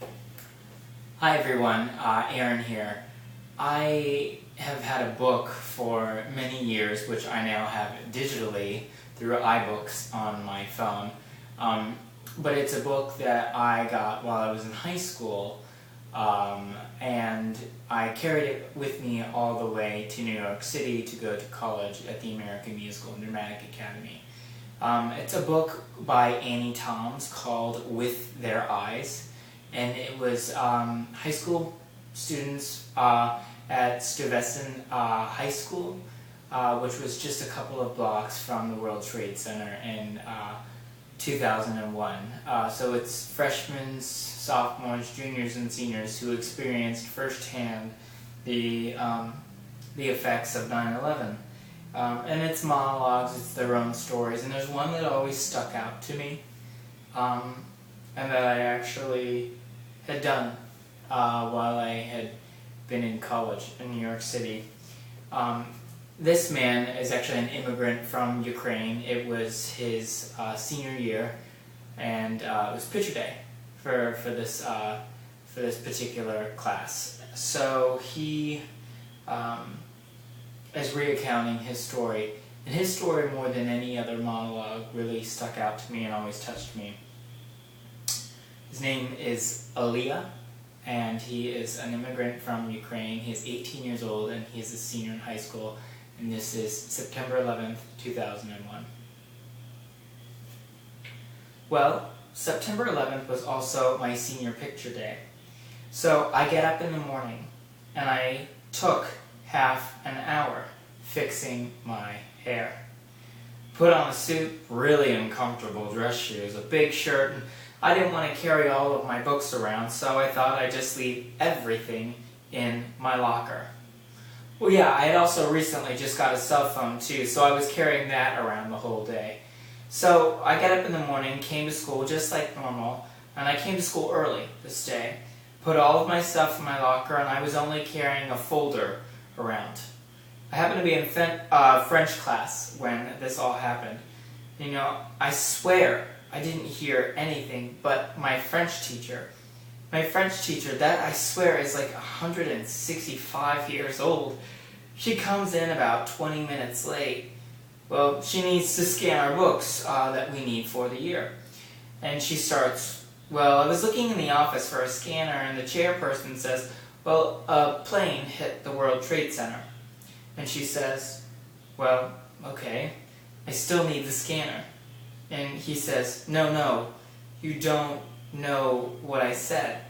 Hi everyone, Aaron here. I have had a book for many years, which I now have digitally through iBooks on my phone. But it's a book that I got while I was in high school, and I carried it with me all the way to New York City to go to college at the American Musical and Dramatic Academy. It's a book by Annie Thoms called With Their Eyes. And it was high school students at Stuyvesant High School, which was just a couple of blocks from the World Trade Center in 2001. So it's freshmen, sophomores, juniors, and seniors who experienced firsthand the effects of 9/11. And it's monologues, it's their own stories, and there's one that always stuck out to me, and that I actually had done while I had been in college in New York City. This man is actually an immigrant from Ukraine. It was his senior year, and it was picture day for this particular class. So he is recounting his story, and his story, more than any other monologue, really stuck out to me and always touched me. His name is Aliyah, and he is an immigrant from Ukraine. He is 18 years old, and he is a senior in high school, and this is September 11th, 2001. Well, September 11th was also my senior picture day. So I get up in the morning, and I took half an hour fixing my hair. Put on a suit, really uncomfortable dress shoes, a big shirt, and I didn't want to carry all of my books around, so I thought I'd just leave everything in my locker. Well, yeah, I had also recently just got a cell phone too, so I was carrying that around the whole day. So I got up in the morning, came to school just like normal, and I came to school early this day, put all of my stuff in my locker, and I was only carrying a folder around. I happened to be in French class when this all happened. You know, I swear I didn't hear anything but my French teacher. My French teacher, that I swear is like 165 years old. She comes in about 20 minutes late. Well, she needs to scan our books that we need for the year. And she starts, well, I was looking in the office for a scanner, and the chairperson says, well, a plane hit the World Trade Center. And she says, well, okay, I still need the scanner. And he says, no, you don't know what I said.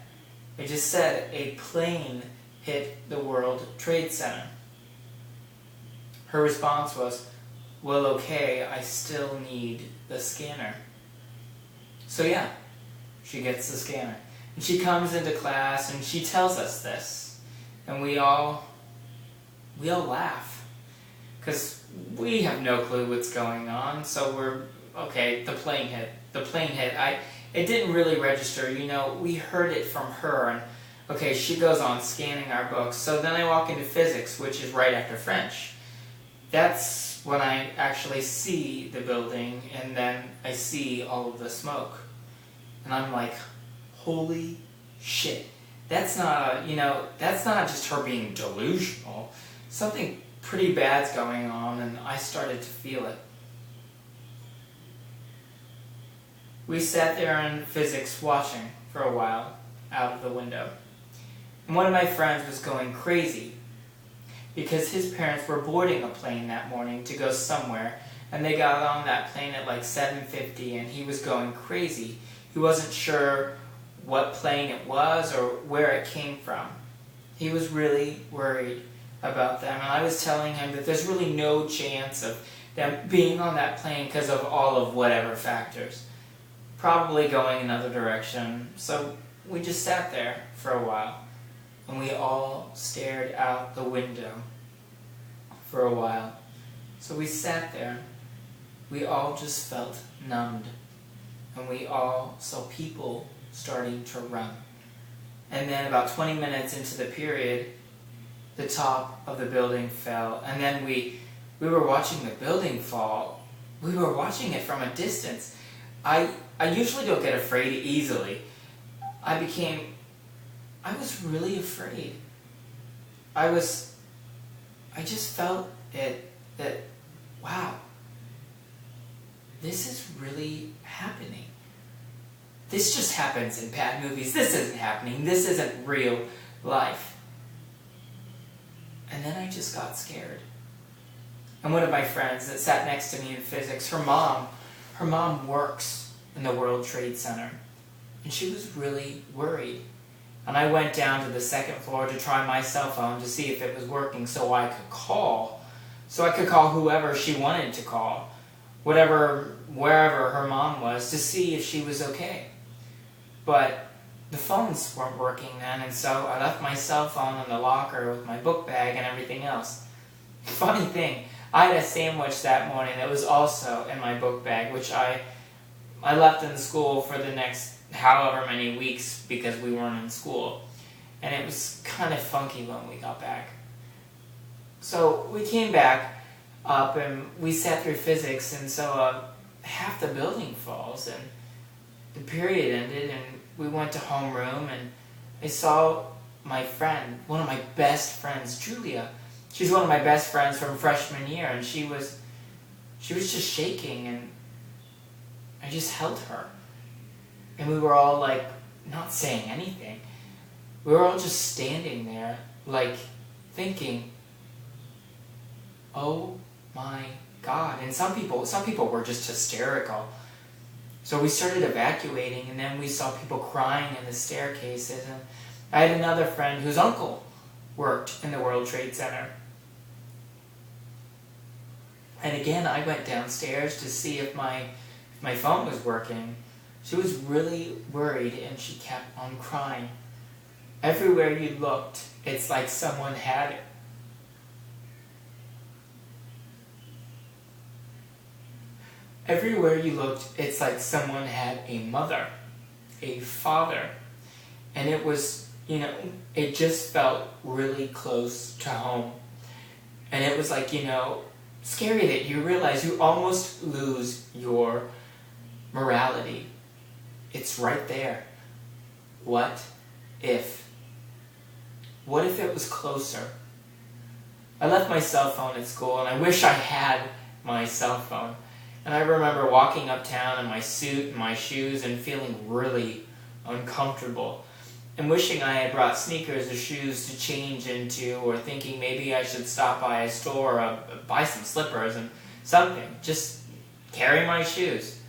I just said a plane hit the World Trade Center. Her response was, well, okay, I still need the scanner. So yeah, she gets the scanner. And she comes into class and she tells us this. And we all laugh. Because we have no clue what's going on, so we're, okay, the plane hit. It didn't really register, you know, we heard it from her, and okay, she goes on scanning our books. So then I walk into physics, which is right after French. That's when I actually see the building, and then I see all of the smoke. And I'm like, holy shit. That's not just her being delusional. Something pretty bad's going on, and I started to feel it. We sat there in physics watching for a while out of the window. And one of my friends was going crazy because his parents were boarding a plane that morning to go somewhere, and they got on that plane at like 7:50, and he was going crazy. He wasn't sure what plane it was or where it came from. He was really worried about them, and I was telling him that there's really no chance of them being on that plane because of all of whatever factors. Probably going another direction. So we just sat there for a while, and we all stared out the window for a while. So we sat there. We all just felt numbed, and we all saw people starting to run. And then about 20 minutes into the period, the top of the building fell, and then we were watching the building fall. We were watching it from a distance. I usually don't get afraid easily. I became I was really afraid. I just felt that, wow, this is really happening. This just happens in bad movies. This isn't happening. This isn't real life. And then I just got scared. And one of my friends that sat next to me in physics, her mom works in the World Trade Center. And she was really worried. And I went down to the second floor to try my cell phone to see if it was working so I could call. So I could call whoever she wanted to call. Wherever her mom was, to see if she was okay. But the phones weren't working then, and so I left my cell phone in the locker with my book bag and everything else. Funny thing, I had a sandwich that morning that was also in my book bag, which I left in school for the next however many weeks because we weren't in school. And it was kind of funky when we got back. So we came back up and we sat through physics, and so half the building falls and the period ended and we went to homeroom, and I saw my friend, one of my best friends, Julia. She's one of my best friends from freshman year, and she was just shaking, and I just held her. And we were all like not saying anything. We were all just standing there like thinking, oh my God. And some people were just hysterical. So we started evacuating, and then we saw people crying in the staircases. And I had another friend whose uncle worked in the World Trade Center. And again, I went downstairs to see if my phone was working. She was really worried, and she kept on crying. Everywhere you looked, it's like someone had it. Everywhere you looked, it's like someone had a mother, a father. And it was, it just felt really close to home. And it was like, scary that you realize you almost lose your morality. It's right there. What if? What if it was closer? I left my cell phone at school, and I wish I had my cell phone. And I remember walking uptown in my suit and my shoes and feeling really uncomfortable. And wishing I had brought sneakers or shoes to change into, or thinking maybe I should stop by a store or buy some slippers and something. Just carry my shoes.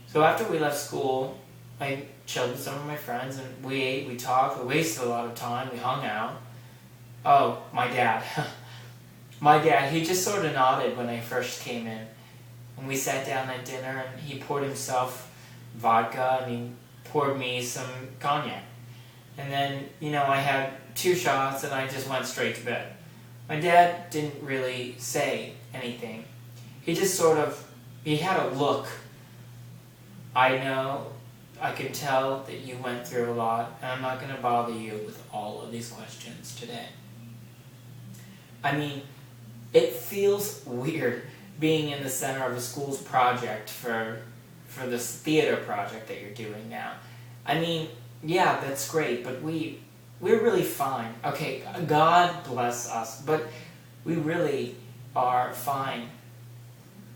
So after we left school, I chilled with some of my friends, and we ate, we talked, we wasted a lot of time, we hung out. Oh, my dad. My dad, he just sort of nodded when I first came in. And we sat down at dinner, and he poured himself vodka, and he poured me some cognac. And then, I had 2 shots, and I just went straight to bed. My dad didn't really say anything. He just he had a look. I know, I can tell that you went through a lot, and I'm not going to bother you with all of these questions today. I mean, it feels weird being in the center of a school's project for this theater project that you're doing now. I mean, yeah, that's great, but we're really fine. Okay, God bless us, but we really are fine.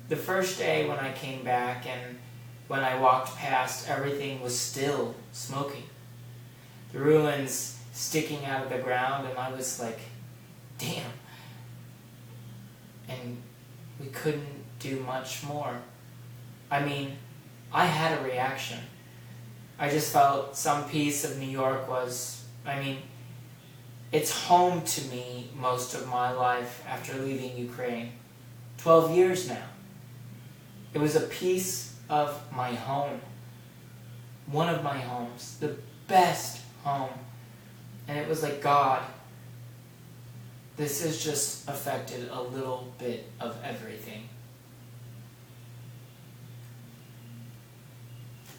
The first day when I came back and when I walked past, everything was still smoking. The ruins sticking out of the ground, and I was like, damn. And we couldn't do much more. I mean, I had a reaction. I just felt some piece of New York it's home to me most of my life after leaving Ukraine. 12 years now. It was a piece of my home. One of my homes. The best home. And it was like, God, this has just affected a little bit of everything.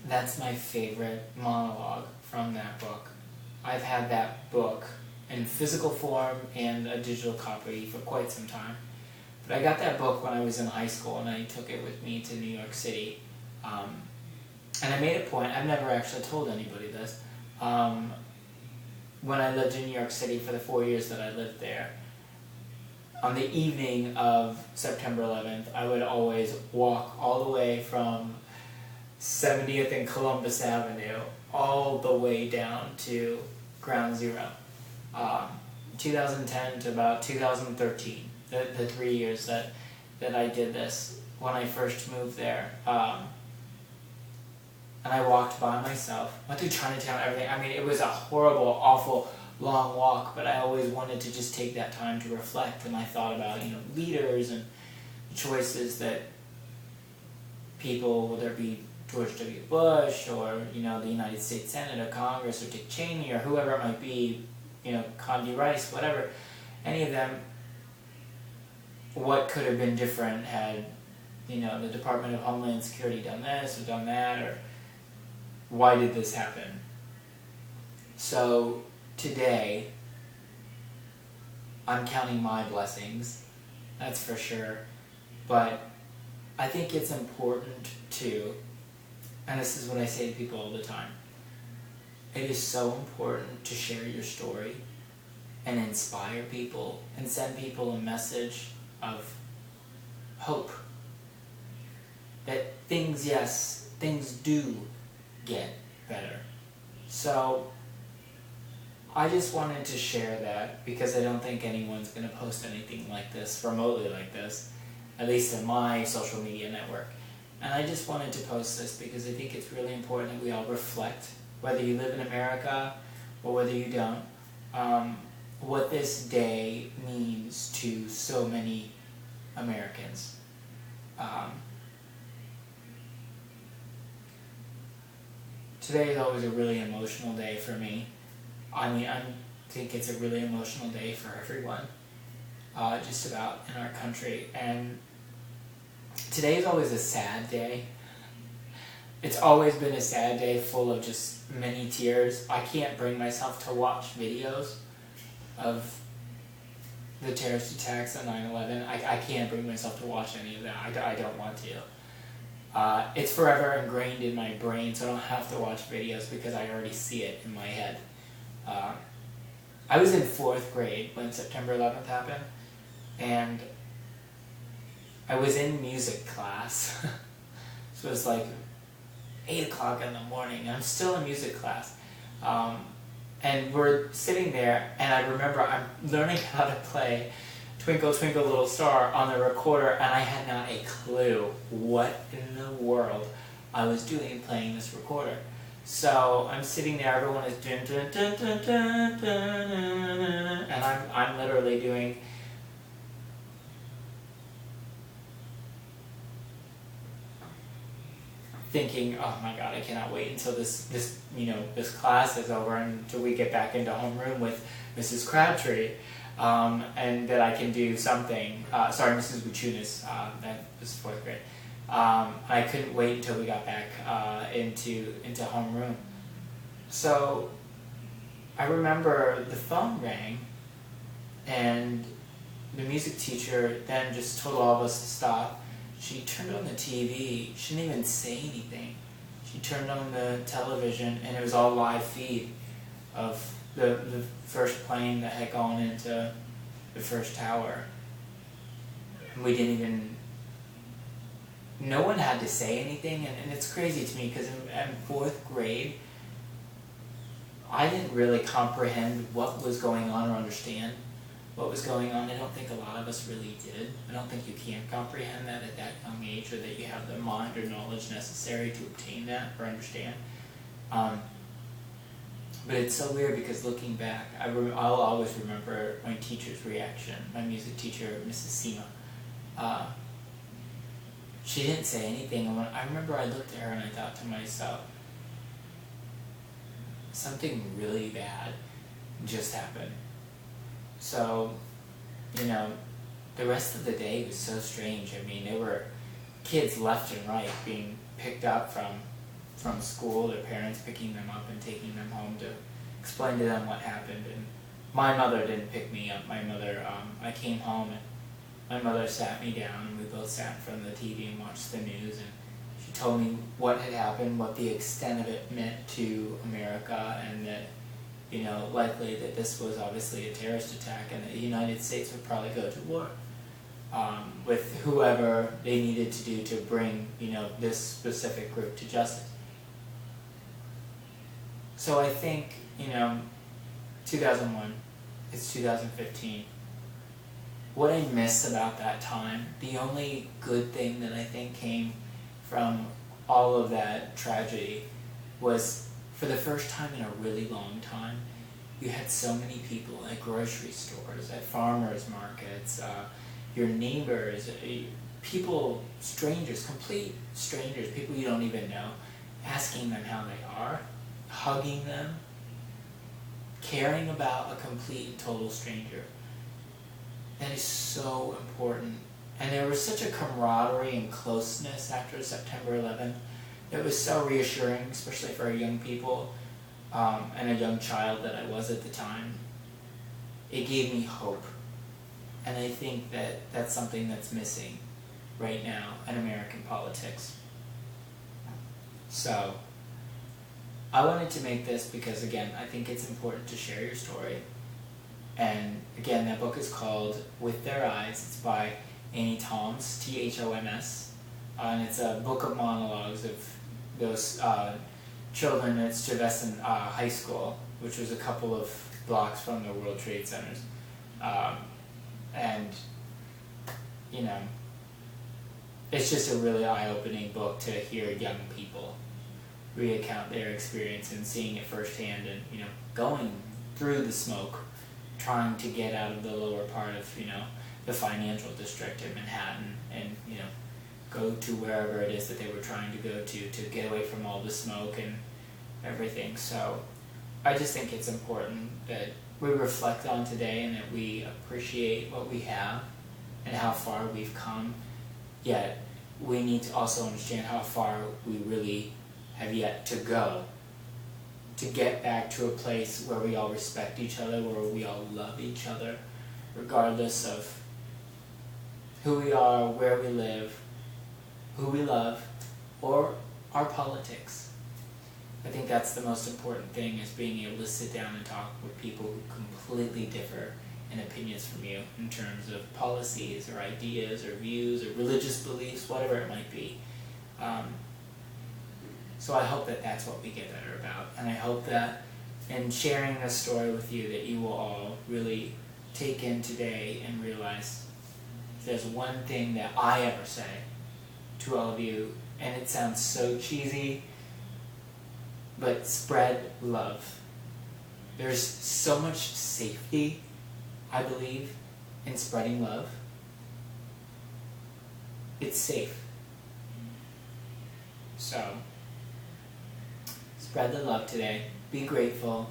That's my favorite monologue from that book. I've had that book in physical form and a digital copy for quite some time. But I got that book when I was in high school, and I took it with me to New York City. And I made a point, I've never actually told anybody this, when I lived in New York City for the 4 years that I lived there, on the evening of September 11th, I would always walk all the way from 70th and Columbus Avenue all the way down to Ground Zero. 2010 to about 2013, the 3 years that I did this when I first moved there. And I walked by myself, went through Chinatown, everything. I mean, it was a horrible, awful, long walk, but I always wanted to just take that time to reflect, and I thought about, leaders and choices that people, whether it be George W. Bush or, the United States Senate or Congress or Dick Cheney or whoever it might be, Condi Rice, whatever, any of them, what could have been different had, the Department of Homeland Security done this or done that, or why did this happen? So today, I'm counting my blessings, that's for sure, but I think it's important too, and this is what I say to people all the time, it is so important to share your story and inspire people and send people a message of hope. That things do get better. So I just wanted to share that because I don't think anyone's going to post anything like this, remotely like this, at least in my social media network. And I just wanted to post this because I think it's really important that we all reflect, whether you live in America or whether you don't, what this day means to so many Americans. Today is always a really emotional day for me. I mean, I think it's a really emotional day for everyone, just about in our country. And today is always a sad day. It's always been a sad day full of just many tears. I can't bring myself to watch videos of the terrorist attacks on 9/11. I can't bring myself to watch any of that. I don't want to. It's forever ingrained in my brain, so I don't have to watch videos because I already see it in my head. I was in 4th grade when September 11th happened, and I was in music class. So it was like 8 o'clock in the morning, and I'm still in music class. And we're sitting there, and I remember I'm learning how to play Twinkle Twinkle Little Star on the recorder, and I had not a clue what in the world I was doing playing this recorder. So I'm sitting there, everyone is dun dun dun dun dun dun, and I'm literally doing thinking, oh my god, I cannot wait until this class is over and until we get back into homeroom with Mrs. Crabtree, and that I can do something. Sorry, Mrs. Buchunas, that was 4th grade. I couldn't wait until we got back into homeroom. So I remember the phone rang, and the music teacher then just told all of us to stop. She turned on the TV. She didn't even say anything. She turned on the television, and it was all live feed of the first plane that had gone into the first tower. And we didn't even... No one had to say anything, and it's crazy to me because in 4th grade, I didn't really comprehend what was going on or understand what was going on. I don't think a lot of us really did. I don't think you can comprehend that at that young age, or that you have the mind or knowledge necessary to obtain that or understand. But it's so weird because looking back, I'll always remember my teacher's reaction, my music teacher, Mrs. Seema. She didn't say anything, and I remember I looked at her and I thought to myself, something really bad just happened. So, the rest of the day was so strange. I mean, there were kids left and right being picked up from school, their parents picking them up and taking them home to explain to them what happened. And my mother didn't pick me up. My mother, I came home and my mother sat me down, and we both sat in front of the TV and watched the news, and she told me what had happened, what the extent of it meant to America, and that likely that this was obviously a terrorist attack and the United States would probably go to war with whoever they needed to do to bring, this specific group to justice. So I think, 2001, it's 2015. What I miss about that time, the only good thing that I think came from all of that tragedy was, for the first time in a really long time, you had so many people at grocery stores, at farmers markets, your neighbors, people, strangers, complete strangers, people you don't even know, asking them how they are, hugging them, caring about a complete and total stranger. That is so important. And there was such a camaraderie and closeness after September 11th. It was so reassuring, especially for young people and a young child that I was at the time. It gave me hope. And I think that that's something that's missing right now in American politics. So, I wanted to make this because, again, I think it's important to share your story. And again, that book is called With Their Eyes. It's by Annie Thoms, Thoms. And it's a book of monologues of those children at Stuyvesant High School, which was a couple of blocks from the World Trade Centers. And, it's just a really eye-opening book to hear young people recount their experience and seeing it firsthand and, going through the smoke, trying to get out of the lower part of, the financial district in Manhattan and, go to wherever it is that they were trying to go to get away from all the smoke and everything. So I just think it's important that we reflect on today and that we appreciate what we have and how far we've come, yet we need to also understand how far we really have yet to go to get back to a place where we all respect each other, where we all love each other, regardless of who we are, where we live, who we love, or our politics. I think that's the most important thing, is being able to sit down and talk with people who completely differ in opinions from you in terms of policies or ideas or views or religious beliefs, whatever it might be. So I hope that that's what we get better about, and I hope that in sharing this story with you that you will all really take in today and realize if there's one thing that I ever say to all of you, and it sounds so cheesy, but spread love. There's so much safety, I believe, in spreading love. It's safe. So, spread the love today. Be grateful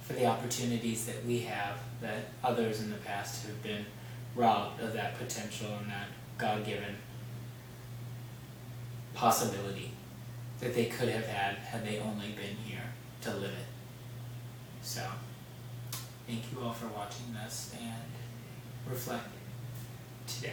for the opportunities that we have that others in the past have been robbed of that potential and that God-given possibility that they could have had they only been here to live it. So, thank you all for watching this, and reflect today.